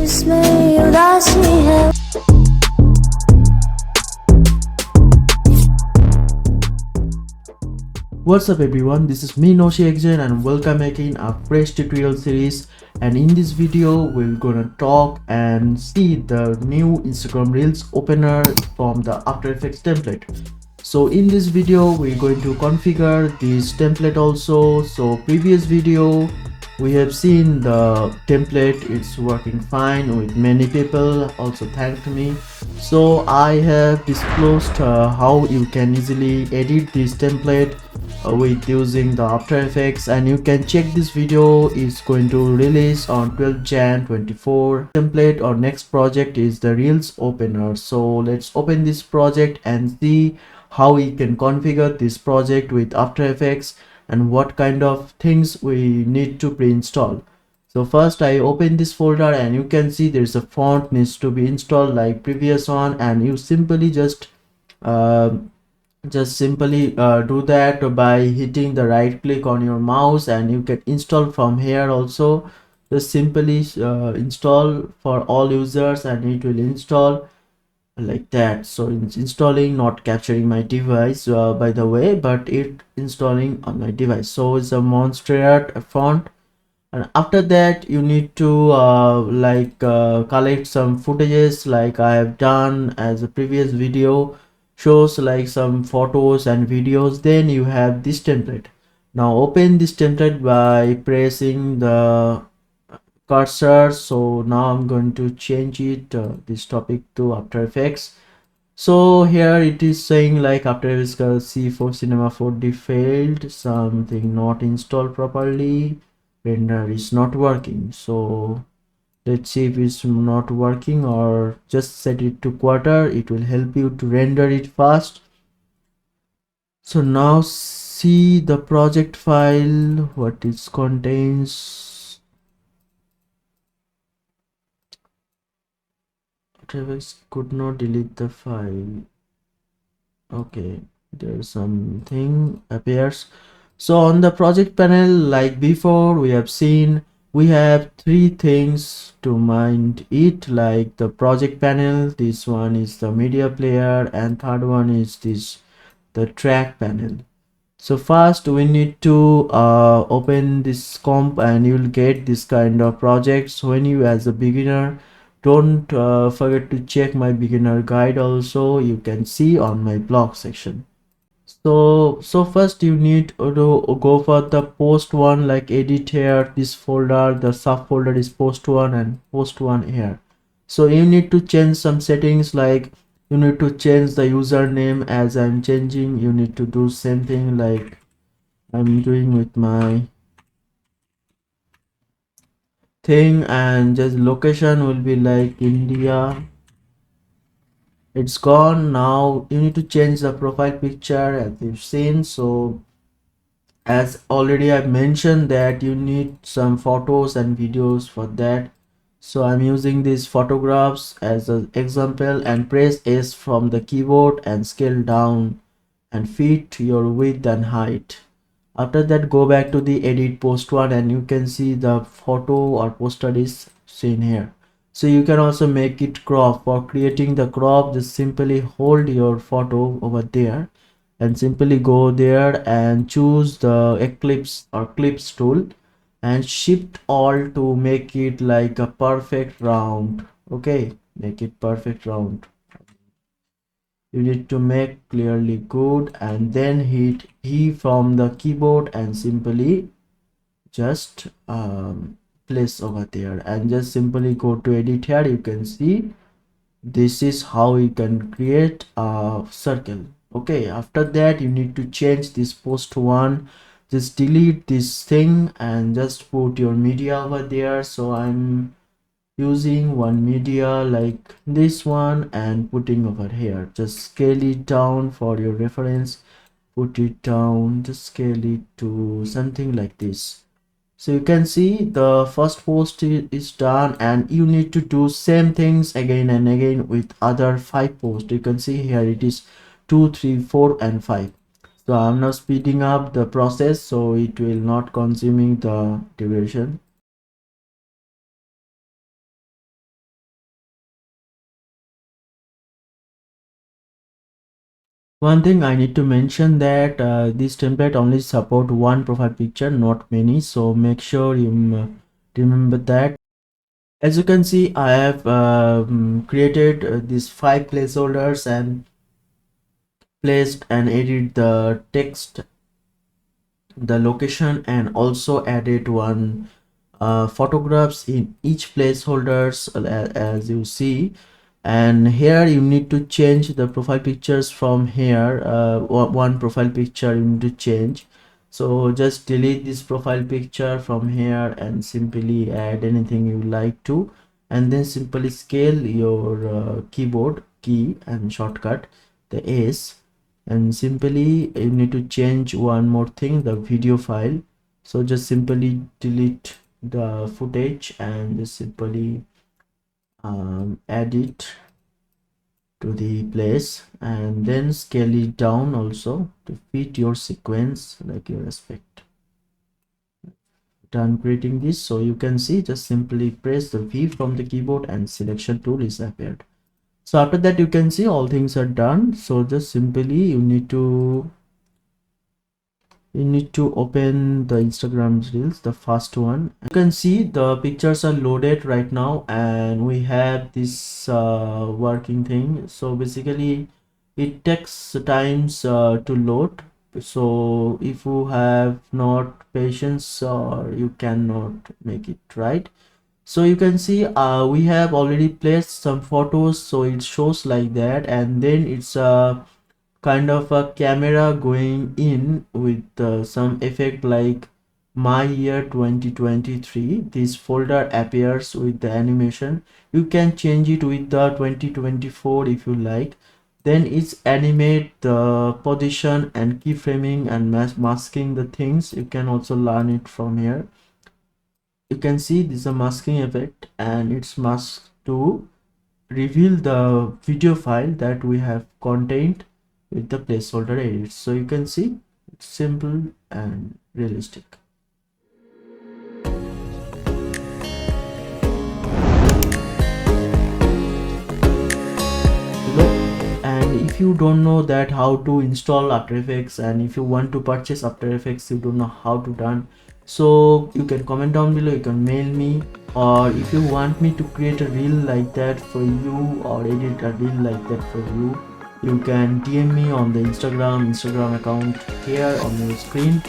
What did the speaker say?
जिसमें उदासी है। What's up everyone, this is me NoishiXzen and welcome again our fresh tutorial series, and in this video we're gonna talk and see the new Instagram Reels opener from the After Effects template. So in this video we're going to configure this template also. So previous video we have seen the template, it's working fine with many people also thanked me. So I have disclosed how you can easily edit this template with using the After Effects, and you can check this video is going to release on 12 Jan 24. Template or next project is the Reels opener. So let's open this project and see how we can configure this project with After Effects and what kind of things we need to pre-install. So first I open this folder and you can see there's a font needs to be installed like previous one, and you simply just simply do that by hitting the right click on your mouse, and you can install from here also. Just simply install for all users and it will install like that. So it's installing, not capturing my device by the way, but it installing on my device. So it's a monster font, and after that you need to collect some footages like I have done as a previous video shows, like some photos and videos. Then you have this template. Now open this template by pressing the cursor. So now I'm going to change it this topic to After Effects. So here it is saying like After Effects C4 Cinema 4D failed, something not installed properly, render is not working. So let's see if it's not working, or just set it to quarter, it will help you to render it fast. So now see the project file, what it contains. Travis could not delete the file. Okay, there's something appears. So on the project panel, like before we have seen, we have three things to mind it, like the project panel, this one is the media player, and third one is this the track panel. So first we need to open this comp and you will get this kind of projects. When you as a beginner, don't forget to check my beginner guide also, you can see on my blog section. So first you need to go for the post one, like edit here, this folder, the subfolder is post one and post one here. So you need to change some settings, like you need to change the username as I'm changing. You need to do same thing like I'm doing with my thing, and just location will be like India. It's gone. Now you need to change the profile picture as you've seen. So as already I've mentioned that you need some photos and videos for that. So I'm using these photographs as an example, and press S from the keyboard and scale down and fit your width and height. After that go back to the edit post one and you can see the photo or poster is seen here. So you can also make it crop. For creating the crop, just simply hold your photo over there and simply go there and choose the eclipse or clips tool and shift all to make it like a perfect round. Okay, make it perfect round. You need to make clearly good, and then hit E from the keyboard and simply just place over there, and just simply go to edit. Here you can see this is how you can create a circle. Okay, after that you need to change this post one, just delete this thing and just put your media over there. So I'm using one media like this one and putting over here. Just scale it down for your reference, put it down, just scale it to something like this. So you can see the first post is done, and you need to do same things again and again with other 5 posts. You can see here it is 2, 3, 4 and 5. So I'm now speeding up the process so it will not consuming the duration. One thing I need to mention that this template only support one profile picture, not many, so make sure you remember that. As you can see, I have created these 5 placeholders and placed and edited the text, the location, and also added one photographs in each placeholders, as you see. And here you need to change the profile pictures from here. One profile picture you need to change, so just delete this profile picture from here and simply add anything you like to, and then simply scale your keyboard key and shortcut the S, and simply you need to change one more thing, the video file. So just simply delete the footage and just simply add it to the place, and then scale it down also to fit your sequence like you expect. Done creating this, so you can see, just simply press the V from the keyboard and selection tool is appeared. So after that you can see all things are done. So just simply you need to open the Instagram reels, the first one. You can see the pictures are loaded right now, and we have this working thing. So basically it takes times to load, so if you have not patience, or you cannot make it right. So you can see we have already placed some photos, so it shows like that, and then it's kind of a camera going in with some effect like my year 2023. This folder appears with the animation. You can change it with the 2024 if you like. Then it's animate the position and keyframing and masking the things. You can also learn it from here. You can see this is a masking effect, and it's masked to reveal the video file that we have contained with the placeholder edits. So you can see it's simple and realistic. And if you don't know that how to install After Effects, and if you want to purchase After Effects, you don't know how to done, so you can comment down below, you can mail me, or if you want me to create a reel like that for you or edit a reel like that for you, you can DM me on the Instagram account here on your screen.